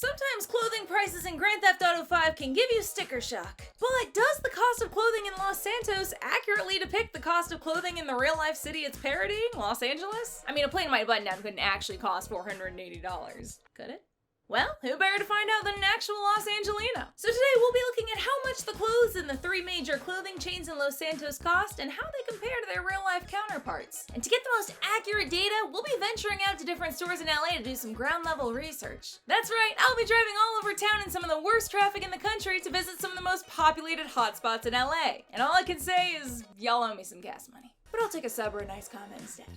Sometimes clothing prices in Grand Theft Auto 5 can give you sticker shock. But does the cost of clothing in Los Santos accurately depict the cost of clothing in the real-life city it's parodying, Los Angeles? I mean, a plain white button-down couldn't actually cost $480, could it? Well, who better to find out than an actual Los Angelino? So today we'll be looking at how much the clothes in the 3 major clothing chains in Los Santos cost and how they compare to their real-life counterparts. And to get the most accurate data, we'll be venturing out to different stores in LA to do some ground-level research. That's right, I'll be driving all over town in some of the worst traffic in the country to visit some of the most populated hotspots in LA. And all I can say is, y'all owe me some gas money. But I'll take a sub or a nice comment instead.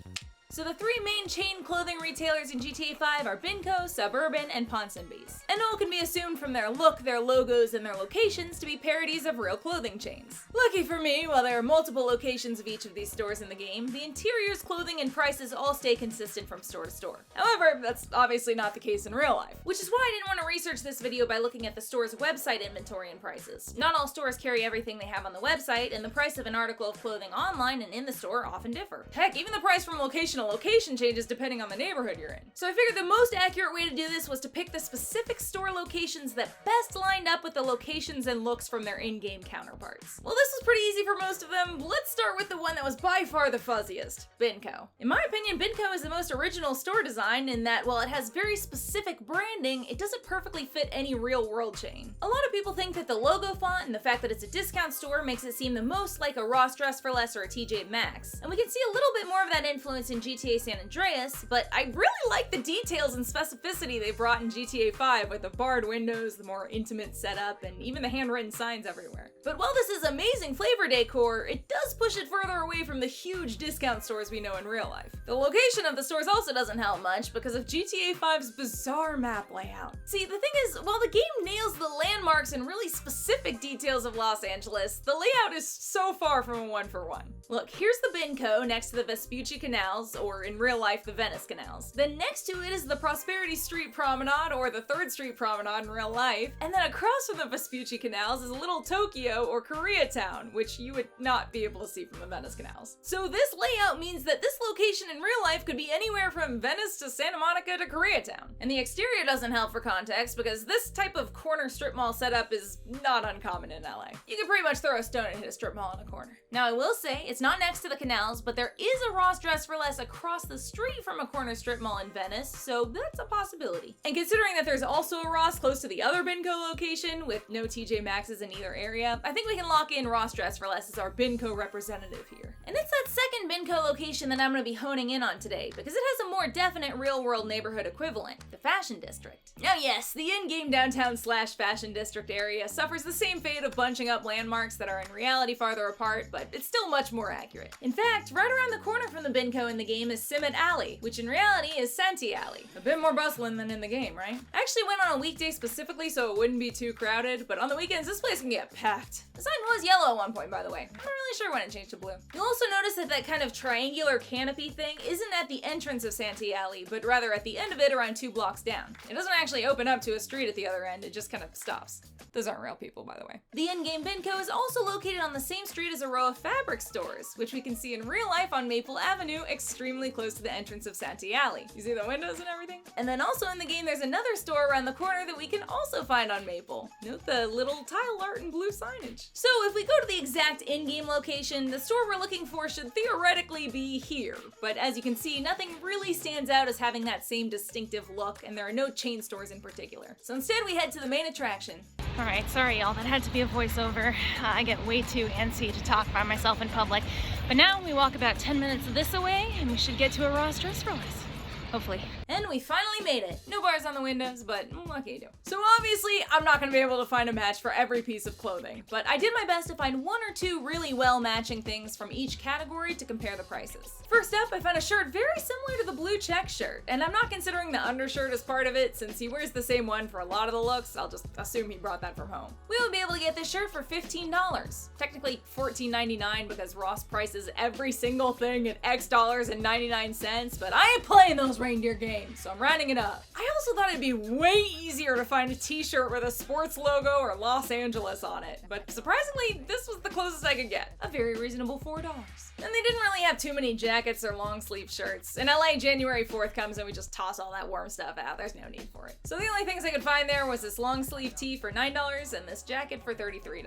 So the 3 main chain clothing retailers in GTA 5 are Binco, SubUrban, and Ponsonby's. And all can be assumed from their look, their logos, and their locations to be parodies of real clothing chains. Lucky for me, while there are multiple locations of each of these stores in the game, the interiors, clothing, and prices all stay consistent from store to store. However, that's obviously not the case in real life, which is why I didn't want to research this video by looking at the store's website inventory and prices. Not all stores carry everything they have on the website, and the price of an article of clothing online and in the store often differ. Heck, even the price from location to location changes depending on the neighborhood you're in. So I figured the most accurate way to do this was to pick the specific store locations that best lined up with the locations and looks from their in-game counterparts. Well, this was pretty easy for most of them. Let's start with the one that was by far the fuzziest, Binco. In my opinion, Binco is the most original store design in that while it has very specific branding, it doesn't perfectly fit any real-world chain. A lot of people think that the logo font and the fact that it's a discount store makes it seem the most like a Ross Dress for Less or a TJ Maxx. And we can see a little bit more of that influence in GTA San Andreas, but I really like the details and specificity they brought in GTA 5 with the barred windows, the more intimate setup, and even the handwritten signs everywhere. But while this is amazing flavor decor, it does push it further away from the huge discount stores we know in real life. The location of the stores also doesn't help much because of GTA 5's bizarre map layout. See, the thing is, while the game nails the landmarks and really specific details of Los Angeles, the layout is so far from a one-for-one. Look, here's the Binco next to the Vespucci Canals, or in real life, the Venice Canals. Then next to it is the Prosperity Street Promenade, or the 3rd Street Promenade in real life. And then across from the Vespucci Canals is Little Tokyo, or Koreatown, which you would not be able to see from the Venice Canals. So this layout means that this location in real life could be anywhere from Venice to Santa Monica to Koreatown. And the exterior doesn't help for context because this type of corner strip mall setup is not uncommon in LA. You can pretty much throw a stone and hit a strip mall in a corner. Now I will say, it's not next to the canals, but there is a Ross Dress for Less across the street from a corner strip mall in Venice, so that's a possibility. And considering that there's also a Ross close to the other Binco location with no TJ Maxx's in either area, I think we can lock in Ross Dress for Less as our Binco representative here. And it's that second Binco location that I'm going to be honing in on today, because it has a more definite real-world neighborhood equivalent, the Fashion District. Now yes, the in-game downtown / Fashion District area suffers the same fate of bunching up landmarks that are in reality farther apart, but it's still much more accurate. In fact, right around the corner from the Binco in the game is Santee Alley, which in reality is Santee Alley. A bit more bustling than in the game, right? I actually went on a weekday specifically so it wouldn't be too crowded, but on the weekends this place can get packed. The sign was yellow at one point, by the way. I'm not really sure when it changed to blue. You'll also notice that that kind of triangular canopy thing isn't at the entrance of Santee Alley, but rather at the end of it around 2 blocks down. It doesn't actually open up to a street at the other end, it just kind of stops. Those aren't real people, by the way. The in-game Binco is also located on the same street as a row of fabric stores, which we can see in real life on Maple Avenue, extremely close to the entrance of Santee Alley. You see the windows and everything? And then also in the game, there's another store around the corner that we can also find on Maple. Note the little tile art and blue signage. So if we go to the exact in-game location, the store we're looking for should theoretically be here. But as you can see, nothing really stands out as having that same distinctive look, and there are no chain stores in particular. So instead we head to the main attraction. Alright, sorry y'all, that had to be a voiceover. I get way too antsy to talk by myself in public. But now we walk about 10 minutes this away and we should get to a Ross Dress for Less. Hopefully. And we finally made it. No bars on the windows, but lucky you do. So obviously, I'm not gonna be able to find a match for every piece of clothing, but I did my best to find 1 or 2 really well matching things from each category to compare the prices. First up, I found a shirt very similar to the blue check shirt, and I'm not considering the undershirt as part of it since he wears the same one for a lot of the looks. I'll just assume he brought that from home. We would be able to get this shirt for $15. Technically $14.99 because Ross prices every single thing at X dollars and 99 cents, but I ain't playing those reindeer games. game, so I'm rounding it up. I also thought it'd be way easier to find a t-shirt with a sports logo or Los Angeles on it, but surprisingly, this was the closest I could get. A very reasonable $4. And they didn't really have too many jackets or long sleeve shirts. In LA, January 4th comes and we just toss all that warm stuff out. There's no need for it. So the only things I could find there was this long sleeve tee for $9 and this jacket for $33.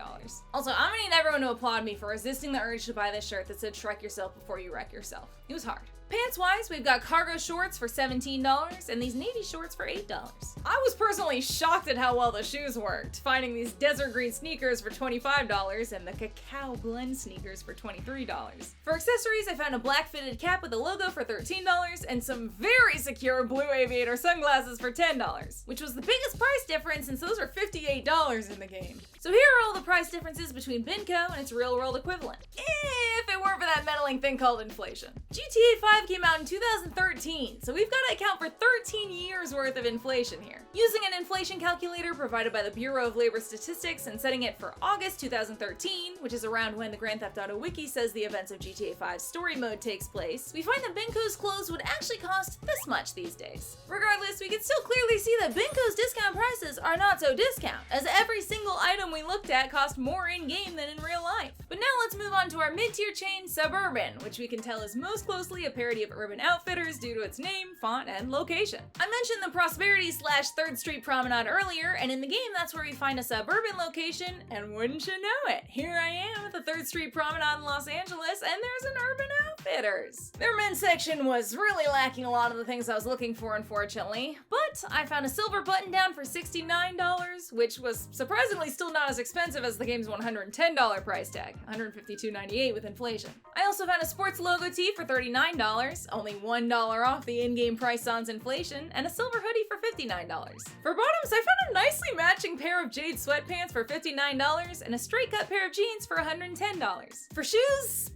Also, I'm gonna need everyone to applaud me for resisting the urge to buy this shirt that said "Shrek yourself before you wreck yourself." It was hard. Pants-wise, we've got cargo shorts for $17 and these navy shorts for $8. I was personally shocked at how well the shoes worked, finding these desert green sneakers for $25 and the cacao blend sneakers for $23. For accessories, I found a black fitted cap with a logo for $13 and some very secure blue aviator sunglasses for $10, which was the biggest price difference since those are $58 in the game. So here are all the price differences between Binco and its real-world equivalent, if it weren't for that meddling thing called inflation. GTA 5 came out in 2013, so we've got to account for 13 years worth of inflation here. Using an inflation calculator provided by the Bureau of Labor Statistics and setting it for August 2013, which is around when the Grand Theft Auto Wiki says the events of GTA 5's story mode takes place, we find that Binco's clothes would actually cost this much these days. Regardless, we can still clearly see that Binco's discount prices are not so discount, as every single item we looked at cost more in-game than in real life. But now let's move on to our mid-tier chain, SubUrban, which we can tell is most closely a parody of Urban Outfitters due to its name, font, and location. I mentioned the Prosperity / 3rd Street Promenade earlier, and in the game that's where we find a SubUrban location, and wouldn't you know it, here I am at the 3rd Street Promenade in Los Angeles, and there's an Urban Outfitters. Their men's section was really lacking a lot of the things I was looking for, unfortunately, but I found a silver button down for $69, which was surprisingly still not as expensive as the game's $110 price tag, $152.98 with inflation. I also found a sports logo tee for $39, only $1 off the in-game price sans inflation, and a silver hoodie for $59. For bottoms, I found a nicely matching pair of jade sweatpants for $59 and a straight cut pair of jeans for $110. For shoes,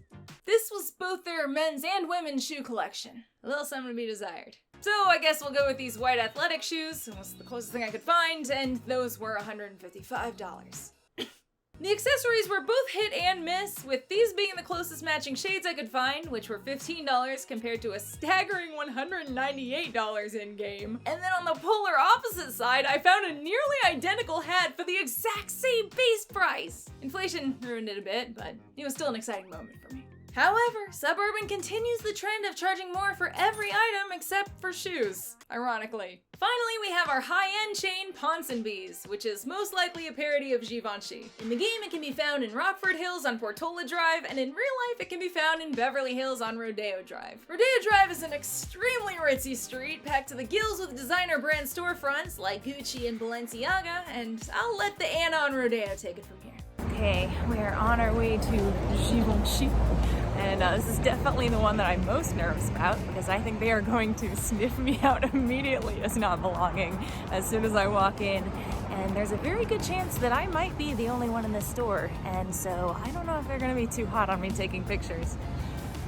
this was both their men's and women's shoe collection. A little something to be desired. So I guess we'll go with these white athletic shoes. It was the closest thing I could find, and those were $155. The accessories were both hit and miss, with these being the closest matching shades I could find, which were $15 compared to a staggering $198 in-game. And then on the polar opposite side, I found a nearly identical hat for the exact same base price. Inflation ruined it a bit, but it was still an exciting moment for me. However, SubUrban continues the trend of charging more for every item except for shoes, ironically. Finally, we have our high-end chain, Ponsonby's, which is most likely a parody of Givenchy. In the game, it can be found in Rockford Hills on Portola Drive, and in real life, it can be found in Beverly Hills on Rodeo Drive. Rodeo Drive is an extremely ritzy street, packed to the gills with designer brand storefronts like Gucci and Balenciaga, and I'll let the Anna on Rodeo take it from here. Okay, we're on our way to Givenchy. And this is definitely the one that I'm most nervous about because I think they are going to sniff me out immediately as not belonging as soon as I walk in. And there's a very good chance that I might be the only one in this store. And so I don't know if they're going to be too hot on me taking pictures.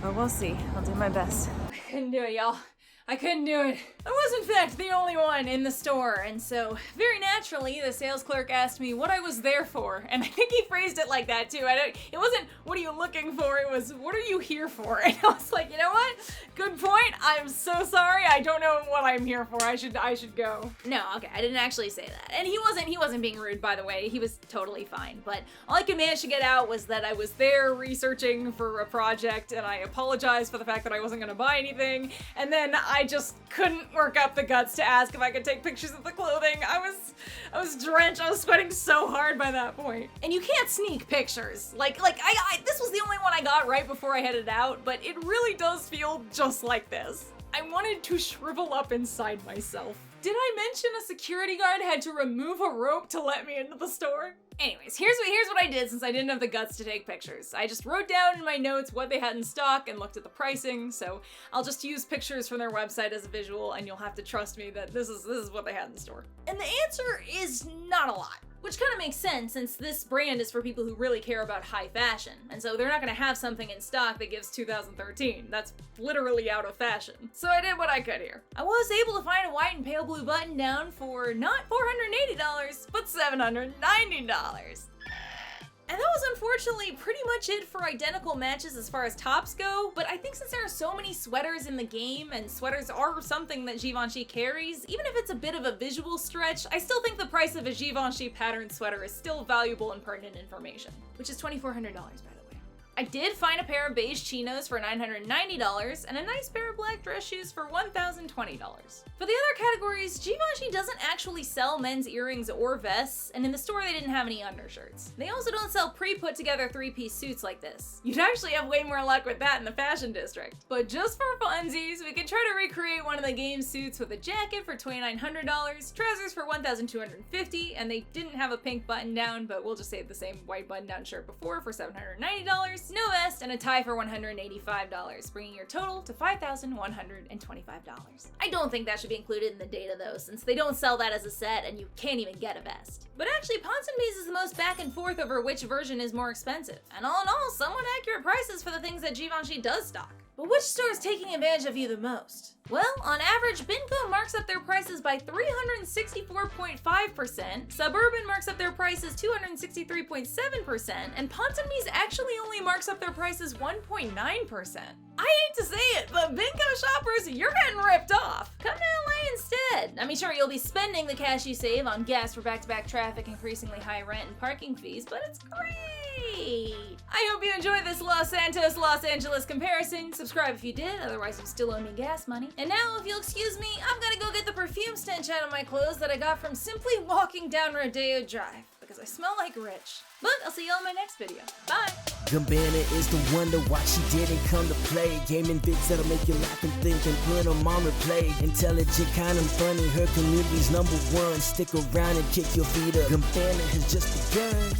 But we'll see. I'll do my best. I couldn't do it, y'all. I couldn't do it. I was in fact the only one in the store, and so very naturally the sales clerk asked me what I was there for, and I think he phrased it like that too. It wasn't what are you looking for, it was what are you here for? And I was like, you know what? Good point. I'm so sorry. I don't know what I'm here for. I should go. No, okay, I didn't actually say that. And he wasn't being rude, by the way. He was totally fine. But all I could manage to get out was that I was there researching for a project, and I apologized for the fact that I wasn't gonna buy anything, and then I just couldn't work up the guts to ask if I could take pictures of the clothing. I was drenched. I was sweating so hard by that point. And you can't sneak pictures. Like this was the only one I got right before I headed out, but it really does feel just like this. I wanted to shrivel up inside myself. Did I mention a security guard had to remove a rope to let me into the store? Anyways, here's what I did since I didn't have the guts to take pictures. I just wrote down in my notes what they had in stock and looked at the pricing, so I'll just use pictures from their website as a visual, and you'll have to trust me that this is what they had in store. And the answer is not a lot. Which kind of makes sense since this brand is for people who really care about high fashion, and so they're not gonna have something in stock that gives 2013. That's literally out of fashion. So I did what I could here. I was able to find a white and pale blue button down for not $480, but $790. And that was unfortunately pretty much it for identical matches as far as tops go, but I think since there are so many sweaters in the game, and sweaters are something that Givenchy carries, even if it's a bit of a visual stretch, I still think the price of a Givenchy patterned sweater is still valuable and pertinent information, which is $2,400 by the way. I did find a pair of beige chinos for $990 and a nice pair of black dress shoes for $1,020. For the other categories, Givenchy doesn't actually sell men's earrings or vests, and in the store they didn't have any undershirts. They also don't sell pre-put together three-piece suits like this. You'd actually have way more luck with that in the fashion district. But just for funsies, we can try to recreate one of the game's suits with a jacket for $2,900, trousers for $1,250, and they didn't have a pink button down, but we'll just say the same white button down shirt before for $790. No vest, and a tie for $185, bringing your total to $5,125. I don't think that should be included in the data though, since they don't sell that as a set and you can't even get a vest. But actually, Ponsonby's is the most back and forth over which version is more expensive. And all in all, somewhat accurate prices for the things that Givenchy does stock. But which store is taking advantage of you the most? Well, on average, Binco marks up their prices by 364.5%, SubUrban marks up their prices 263.7%, and Ponsonby's actually only marks up their prices 1.9%. I hate to say it, but Binco shoppers, you're getting ripped off. Come to LA instead. I mean, sure, you'll be spending the cash you save on gas for back-to-back traffic, increasingly high rent, and parking fees, but it's great. I hope you enjoyed this Los Santos, Los Angeles comparison. Subscribe if you did, otherwise you still owe me gas money. And now, if you'll excuse me, I'm gonna go get the perfume stench out of my clothes that I got from simply walking down Rodeo Drive, because I smell like rich. But I'll see y'all in my next video. Bye! Goombanna is the wonder why she didn't come to play. Gaming vids that'll make you laugh and think and put them on replay. Intelligent, kind and funny, her community's #1. Stick around and kick your feet up. Goombanna has just begun.